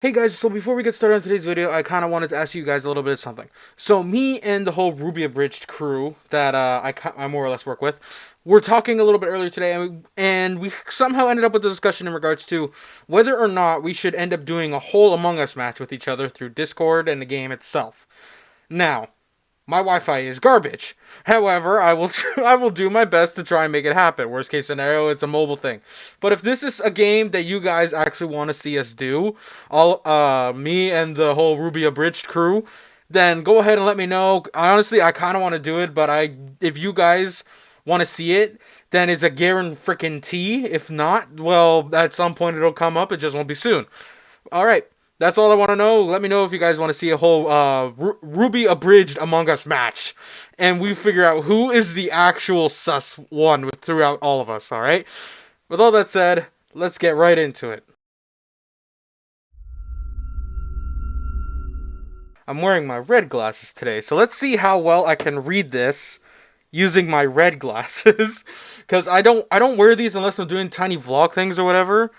Hey guys, so before we get started on today's video, I kind of wanted to ask you guys a little bit of something. So me and the whole Ruby Abridged crew that I more or less work with, we're talking a little bit earlier today, and we somehow ended up with a discussion in regards to whether or not we should end up doing a whole Among Us match with each other through Discord and the game itself. Now, my Wi-Fi is garbage. However, I will do my best to try and make it happen. Worst case scenario, it's a mobile thing. But if this is a game that you guys actually want to see us do, all me and the whole Ruby Abridged crew, then go ahead and let me know. I kind of want to do it, but if you guys want to see it, then it's a guarantee. If not, well, at some point it'll come up. It just won't be soon. All right. That's all I want to know. Let me know if you guys want to see a whole Ruby Abridged Among Us match. And we figure out who is the actual sus one throughout all of us, alright? With all that said, let's get right into it. I'm wearing my red glasses today, so let's see how well I can read this using my red glasses. Because I don't wear these unless I'm doing tiny vlog things or whatever.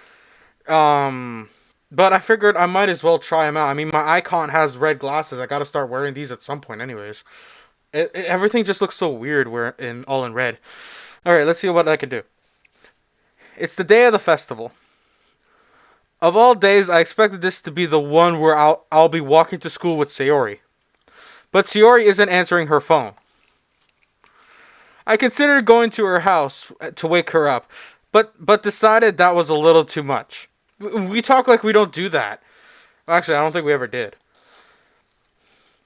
But I figured I might as well try them out. I mean, my icon has red glasses. I gotta start wearing these at some point, anyways. Everything just looks so weird. All in red. All right, let's see what I can do. It's the day of the festival. Of all days, I expected this to be the one where I'll be walking to school with Sayori. But Sayori isn't answering her phone. I considered going to her house to wake her up, but decided that was a little too much. We talk like we don't do that. Actually, I don't think we ever did.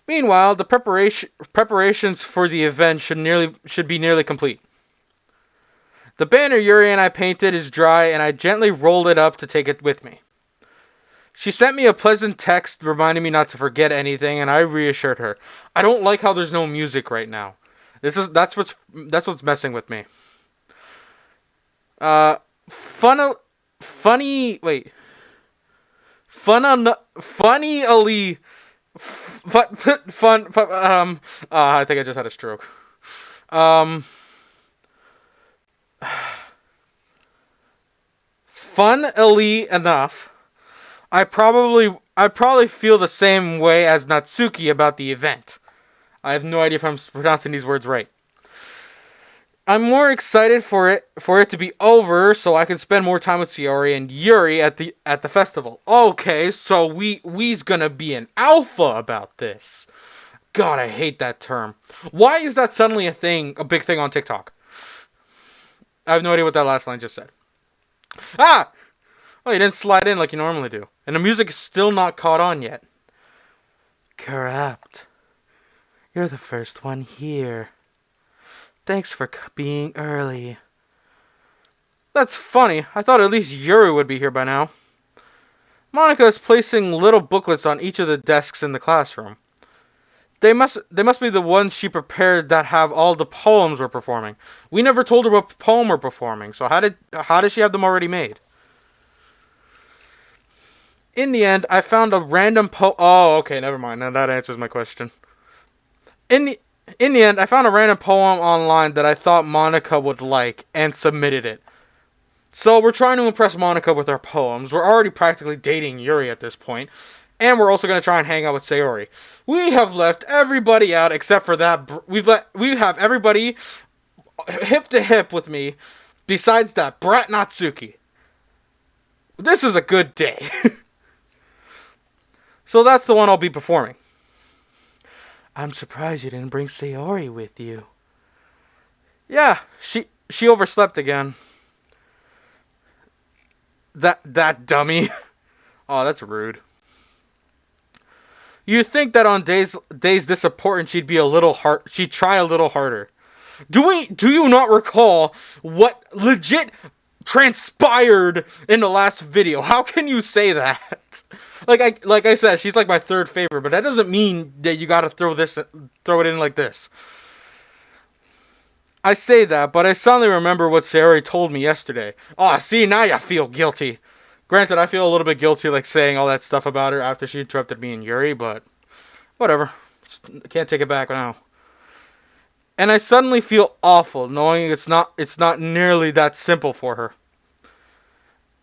Meanwhile, the preparations for the event should be nearly complete. The banner Yuri and I painted is dry, and I gently rolled it up to take it with me. She sent me a pleasant text reminding me not to forget anything, and I reassured her. I don't like how there's no music right now. That's what's messing with me. Uh, fun, funny. Wait, funny Ali. I think I just had a stroke. Um, Funnily enough, I probably feel the same way as Natsuki about the event. I have no idea if I'm pronouncing these words right. I'm more excited for it to be over so I can spend more time with Sayori and Yuri at the festival. Okay, so we's gonna be an alpha about this. God, I hate that term. Why is that suddenly a big thing on TikTok? I have no idea what that last line just said. Ah! Oh, you didn't slide in like you normally do. And the music is still not caught on yet. Corrupt. You're the first one here. Thanks for being early. That's funny. I thought at least Yuri would be here by now. Monica is placing little booklets on each of the desks in the classroom. They must be the ones she prepared that have all the poems we're performing. We never told her what poem we're performing, so how did she have them already made? In the end, I found a random Oh, okay, never mind. Now that answers my question. In the in the end, I found a random poem online that I thought Monica would like and submitted it. So we're trying to impress Monica with our poems. We're already practically dating Yuri at this point, and we're also going to try and hang out with Sayori. We have left everybody out except for that. We have everybody hip to hip with me, besides that brat Natsuki. This is a good day. So that's the one I'll be performing. I'm surprised you didn't bring Sayori with you. Yeah, she overslept again. That dummy. Oh, that's rude. You'd think that on days this important she'd try a little harder. Do you not recall what legit transpired in the last video? How can you say that? Like I said, she's like my third favorite, but that doesn't mean that you gotta throw it in like this. I say that, but I suddenly remember what Sayori told me yesterday. Oh, see, now you feel guilty. Granted, I feel a little bit guilty, like saying all that stuff about her after she interrupted me and Yuri, but whatever. Can't take it back now. And I suddenly feel awful knowing it's not nearly that simple for her.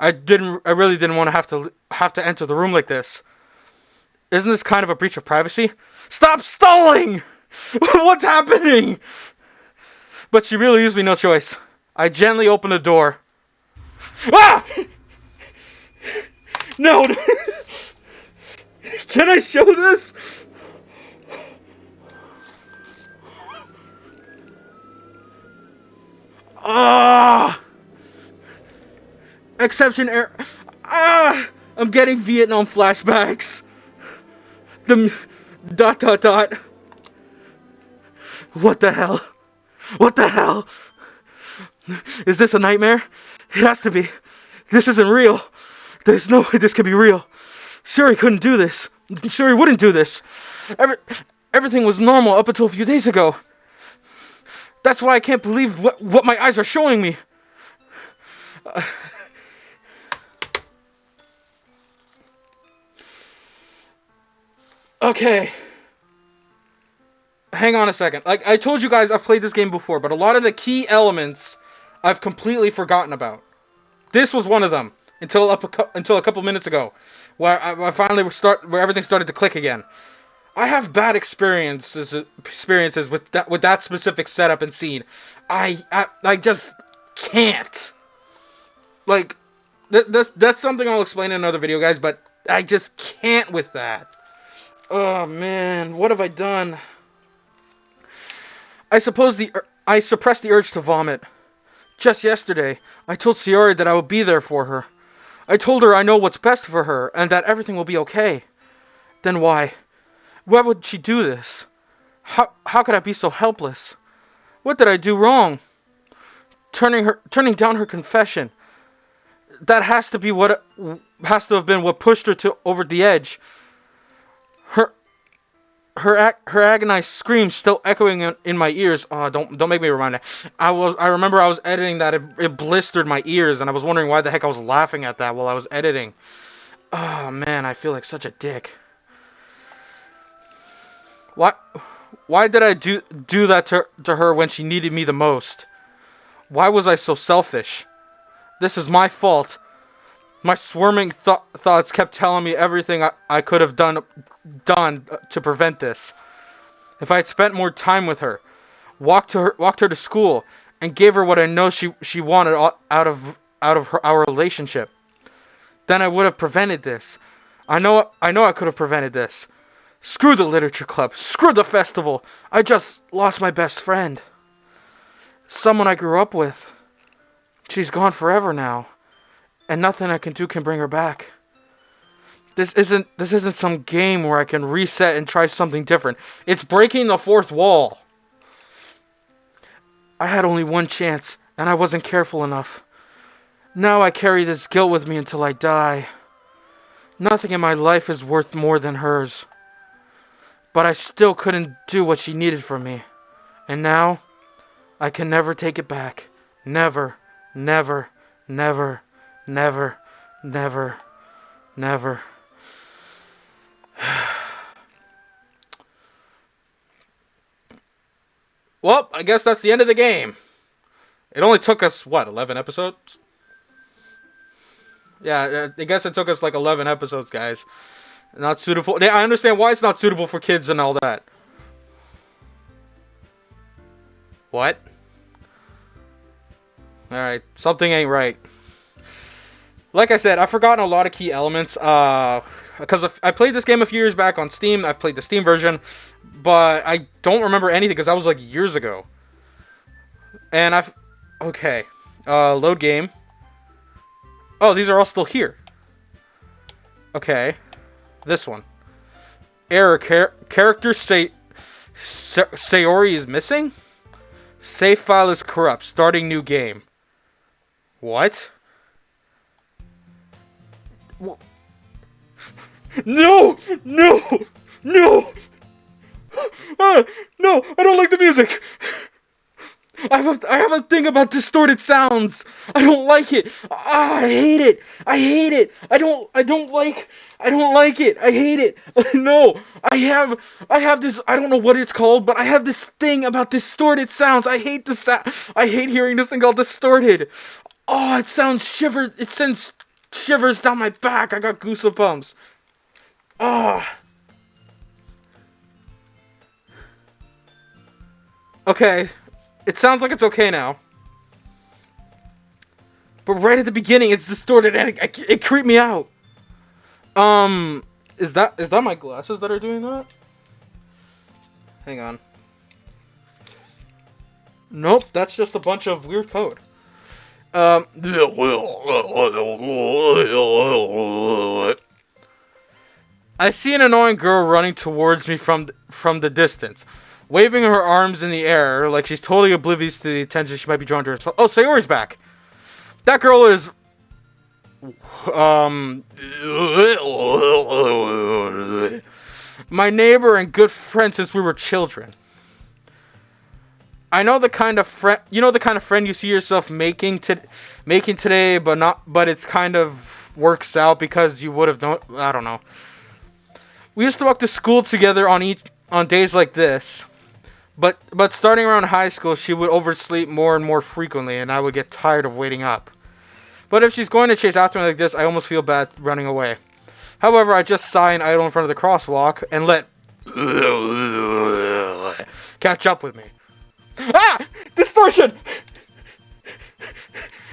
I really didn't want to have to enter the room like this. Isn't this kind of a breach of privacy? Stop stalling! What's happening? But she really leaves me no choice. I gently open the door. Ah! No! Can I show this? Ah! Exception error. Ah! I'm getting Vietnam flashbacks. The dot dot dot. What the hell? What the hell? Is this a nightmare? It has to be. This isn't real. There's no way this could be real. Sure, he couldn't do this. Sure, he wouldn't do this. Everything was normal up until a few days ago. That's why I can't believe what my eyes are showing me. Okay. Hang on a second. Like I told you guys, I've played this game before, but a lot of the key elements I've completely forgotten about. This was one of them until a couple minutes ago, where I finally where everything started to click again. I have bad experiences with that specific setup and scene. I just can't. Like that's something I'll explain in another video, guys. But I just can't with that. Oh man, what have I done? I suppose I suppressed the urge to vomit. Just yesterday, I told Sayori that I would be there for her. I told her I know what's best for her and that everything will be okay. Then why? Why would she do this? How could I be so helpless? What did I do wrong? Turning down her confession. That has to have been what pushed her over the edge. Her agonized screams still echoing in my ears. Oh, don't make me remind it. I remember I was editing that. It blistered my ears, and I was wondering why the heck I was laughing at that while I was editing. Oh man, I feel like such a dick. Why did I do that to her when she needed me the most? Why was I so selfish? This is my fault. My swarming thoughts kept telling me everything I could have done to prevent this. If I had spent more time with her, walked her to school, and gave her what I know she wanted out of our relationship, then I would have prevented this. I know I could have prevented this. Screw the literature club. Screw the festival. I just lost my best friend. Someone I grew up with. She's gone forever now. And nothing I can do can bring her back. This isn't some game where I can reset and try something different. It's breaking the fourth wall. I had only one chance, and I wasn't careful enough. Now I carry this guilt with me until I die. Nothing in my life is worth more than hers. But I still couldn't do what she needed from me. And now, I can never take it back. Never, never, never, never, never, never. Well, I guess that's the end of the game. It only took us, what, 11 episodes? Yeah, I guess it took us like 11 episodes, guys. Not suitable. I understand why it's not suitable for kids and all that. What? Alright, something ain't right. Like I said, I've forgotten a lot of key elements. Because I played this game a few years back on Steam. I've played the Steam version. But I don't remember anything because that was like years ago. And okay. Load game. Oh, these are all still here. Okay. This one. Error. Character Sayori is missing? Save file is corrupt. Starting new game. What? No! No! No! No! I don't like the music! I have a thing about distorted sounds. I don't like it. I hate it. I hate it. I don't like it. I hate it. No. I have this, I don't know what it's called, but I have this thing about distorted sounds. I hate the sound. I hate hearing this thing called distorted. Oh, it sounds shivered. It sends shivers down my back. I got goosebumps. Ah. Okay. It sounds like it's okay now. But right at the beginning, it's distorted and it creeped me out. Is that my glasses that are doing that? Hang on. Nope, that's just a bunch of weird code. I see an annoying girl running towards me from the distance, waving her arms in the air like she's totally oblivious to the attention she might be drawn to herself. Oh, Sayori's back. That girl is my neighbor and good friend since we were children. I know the kind of friend you see yourself making today, but it's kind of works out because you would have known. I don't know. We used to walk to school together on days like this, but starting around high school, she would oversleep more and more frequently, and I would get tired of waiting up. But if she's going to chase after me like this, I almost feel bad running away. However, I just sigh and idle in front of the crosswalk and let catch up with me. Ah! Distortion!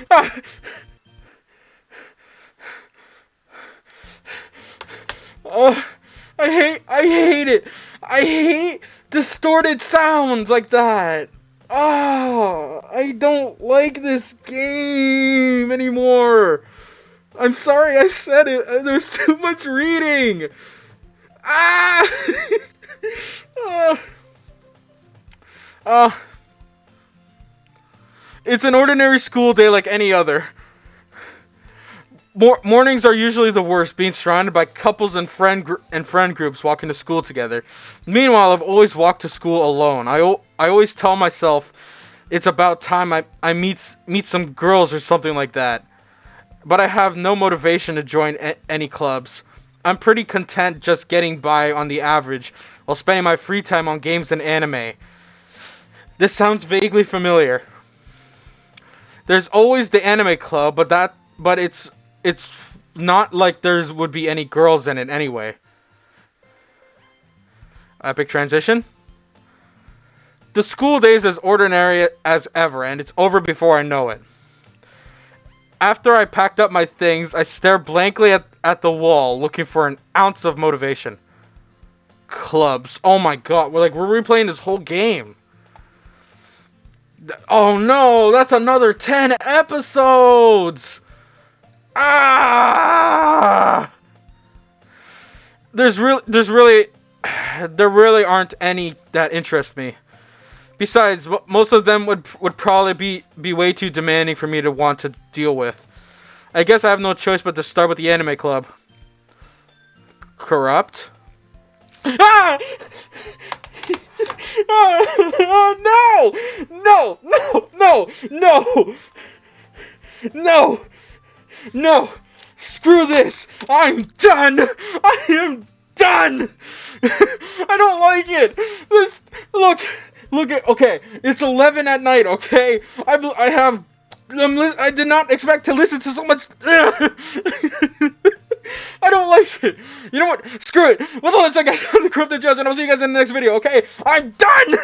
Ah! I hate it. I hate distorted sounds like that. Oh, I don't like this game anymore. I'm sorry I said it. There's too much reading. Ah! It's an ordinary school day like any other. Mornings are usually the worst, being surrounded by couples and friend groups walking to school together. Meanwhile, I've always walked to school alone. I always tell myself it's about time I meet some girls or something like that. But I have no motivation to join any clubs. I'm pretty content just getting by on the average while spending my free time on games and anime. This sounds vaguely familiar. There's always the anime club, but it's not like there would be any girls in it anyway. Epic transition. The school day is as ordinary as ever, and it's over before I know it. After I packed up my things, I stare blankly at the wall, looking for an ounce of motivation. Clubs. Oh my god, we're replaying this whole game. Oh no, that's another 10 episodes! Ah! There really aren't any that interest me. Besides, most of them would probably be way too demanding for me to want to deal with. I guess I have no choice but to start with the anime club. Corrupt? Ah! Oh, no! No! No! No! Screw this! I'm done! I am done! I don't like it! Look at, okay, it's 11 at night, okay? I did not expect to listen to so much. I don't like it. You know what? Screw it. Well, that's like I'm the Korrupted Judge, and I'll see you guys in the next video, okay? I'm done!